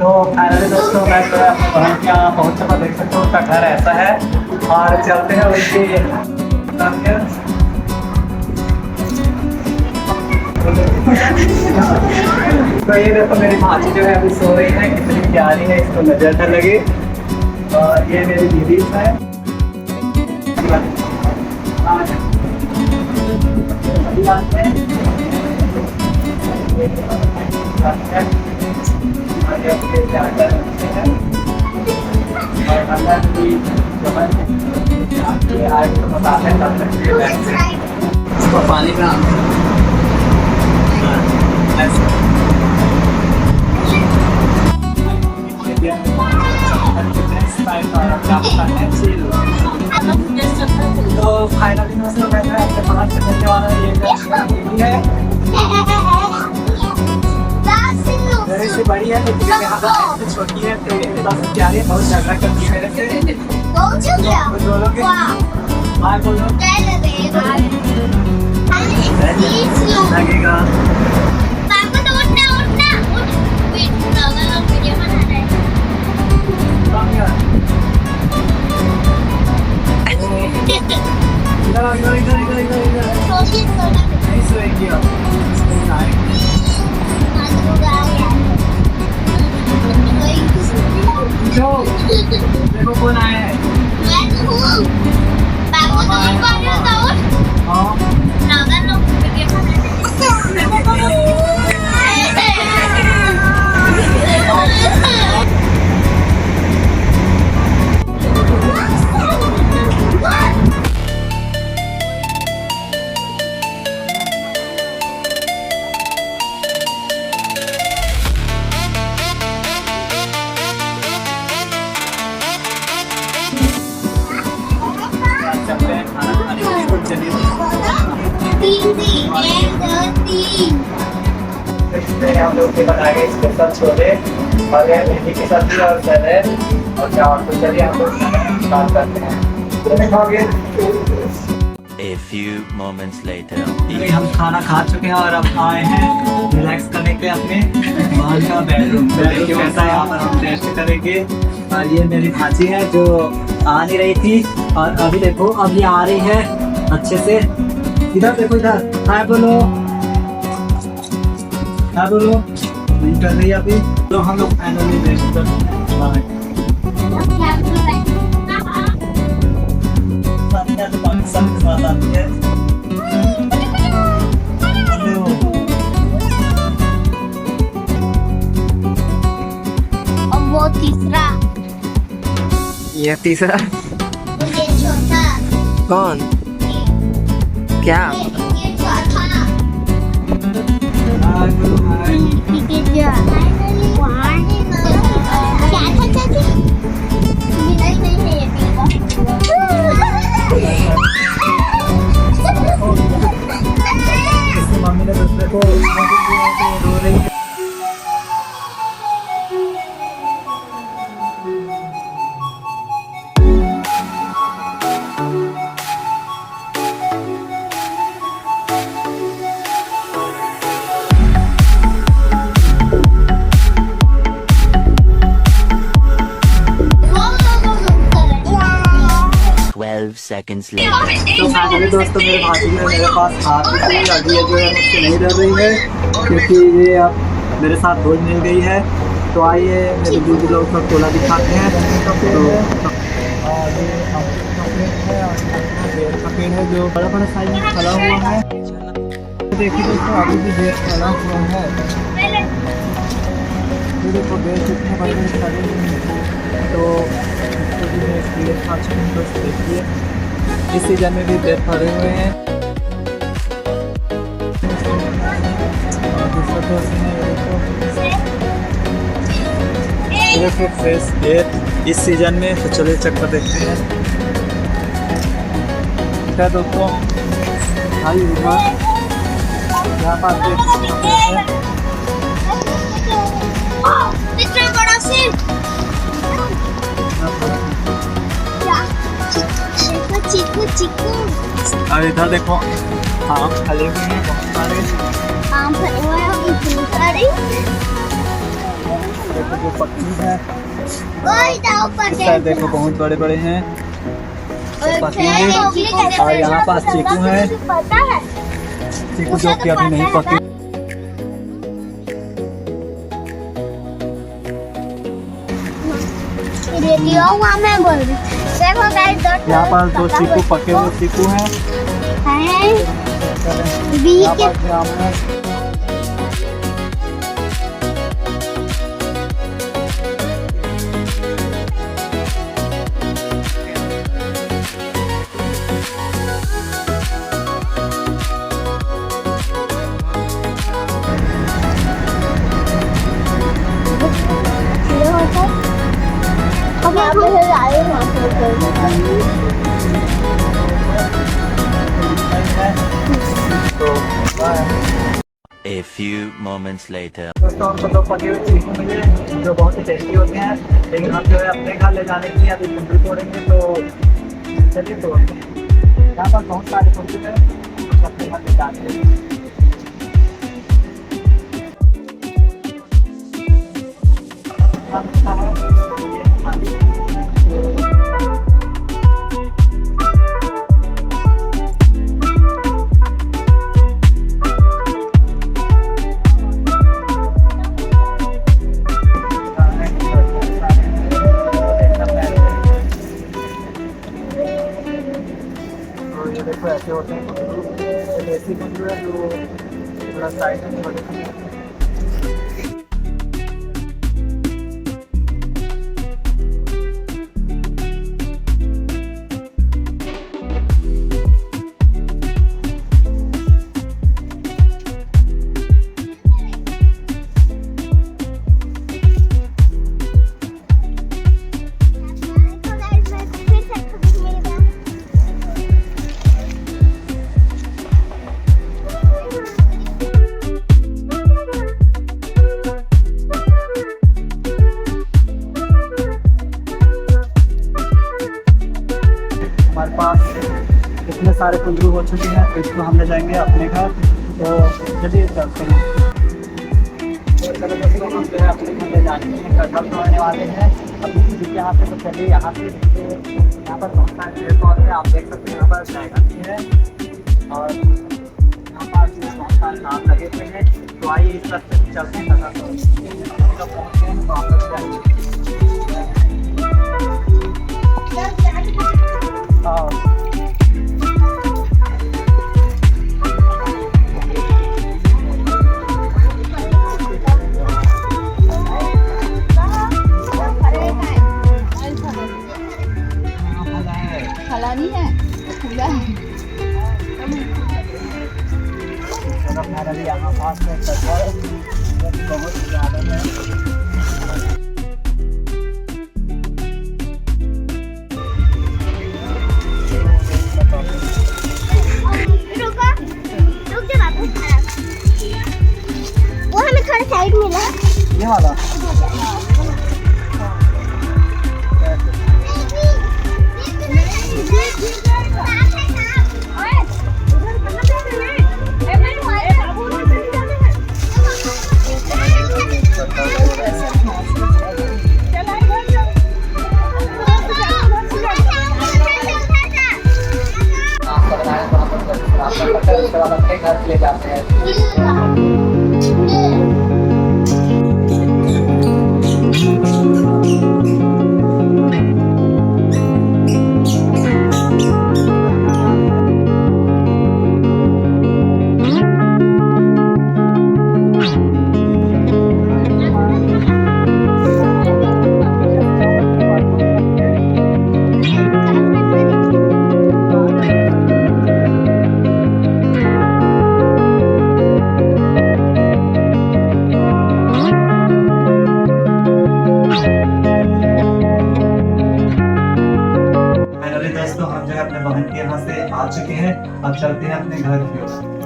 तो फाइनली दोस्तों मैं जो है अपने बहन के यहाँ पहुँच चुका, देख सकते हो उसका घर ऐसा है। और चलते हैं उसकी तो ये देखो मेरी भांजी जो है अभी सो रही है, कितनी प्यारी है, इसको नजर न लगे। और ये मेरी दीदी है। पानी का तो फाइनली दोस्तों मैं अपने बाहर से मिलने वाला ये है मेरे से बड़ी है लेकिन मेरे से छोटी है, तो ये बस प्यारी है, बहुत झगड़ा करती है मेरे से। बोलोगे हाँ बोलो लगेगा। इधर इधर इधर इधर इधर नहीं सोएगी आप। देखो कौन आया है। हम लोग के बनाए स्पेशल छोले और ये भिंडी की सब्जी और सैलेड और चावल। तो चलिए हम लोग स्टार्ट करते हैं। A few moments later. हम खाना खा चुके हैं और अब आए हैं रिलैक्स करने के लिए अपने बाहर का बेडरूम कैसा है, यहाँ पर हम रेस्ट करेंगे। और ये मेरी भांजी है जो आ नहीं रही थी और अभी देखो अब ये आ रही है अच्छे से। इधर देखो, इधर हाय बोलो, हाय बोलो। नहीं कर रही अभी तो हम लोग फाइनली रेस्ट कर वो तीसरा, ये तीसरा ये चौथा, कौन क्या ये चौथा, ये क्या था चाची? नहीं है ये मम्मी ने दूसरे को रो रही है। Seconds later. तो फाइनली दोस्तों मेरे भांजी ने मेरे पास हाथ में अभी ये जो है मुझसे नहीं डर रही है क्योंकि ये अब मेरे साथ रोज मिल गई है। तो आइए मेरे दीदी लोग का टोला दिखाते हैं। तो का पेड़ है जो बड़ा बड़ा साइज में फला हुआ है। देखिए दोस्तों अभी भी पेड़ फला हुआ है। देखो पेड़ कितने बड़े बड़े फले हुए हैं। तो इसको भी मैं इसलिए देखिए इस सीजन में भी पेड़ फले हुए हैं। दूसरा तो देखो फ्रेश पेड़ इस सीजन में। तो चलिए चक्कर देखते हैं क्या दोस्तों। भाई यहाँ पर देख सकते हैं इतना बड़ा से चीकू चीकू। और इधर देखो आम फले हुए हैं बहुत सारे। आम फले हुए हैं इतने सारे। देखो जो पक्की है, ओए जाओ पर इस साइड देखो बहुत बड़े बड़े हैं पके हैं। और यहाँ पास चीकू है, पता है चीकू जो कि अभी नहीं पके। रेडियो हुआ मैं बोल रही देखो गाइस यहाँ पास दो चीकू पके हुए चीकू हैं। है बी यहाँ के पास जाम है। अब आप ले आए वहां तो A few moments later. दोस्तों हमको दो पके हुए चीकू मिले जो बहुत ही टेस्टी होते हैं, लेकिन हम जो है अपने घर ले जाने के लिए अभी कुंदरू तोड़ेंगे। तो चलिए तोड़ते हैं। यहाँ पर बहुत सारे कुंदरू हैं, अपने घर ले जाते हैं। ये देखो ऐसे होते हैं कुंदरू, ये देसी कुंदरू है जो थोड़ा साइज में बड़े हैं। हमारे पास इतने सारे कुंदरू हो चुके हैं, तो इसको हम ले जाएंगे अपने घर। तो चलिए चलते हैं। तो चलो दोस्तों हम जो है अपने घर ले जाने के लिए कटहल तोड़ने वाले हैं अभी किसी के यहाँ से। तो चलिए यहाँ से यहाँ पर बहुत सारे पेड़ पौधे हैं, आप देख सकते हैं। यहाँ पर ड्रैगन भी है और यहाँ पर बहुत सारे नाम लगे हुए हैं। तो आइए इस तरफ से चलते हैं कटहल तोड़ने। जब पहुँचते हैं तो आप लोग जाएंगे। हाँ फला नहीं है पूरा हमारा भी यहाँ पास में कटहल बहुत ज़्यादा है। रुक जा बाबू वो हमें थोड़ा साइड मिला ये वाला अपने घर ले जाते हैं। दोस्तों हम जो है अपने बहन के यहाँ से आ चुके हैं, अब चलते हैं अपने घर की ओर।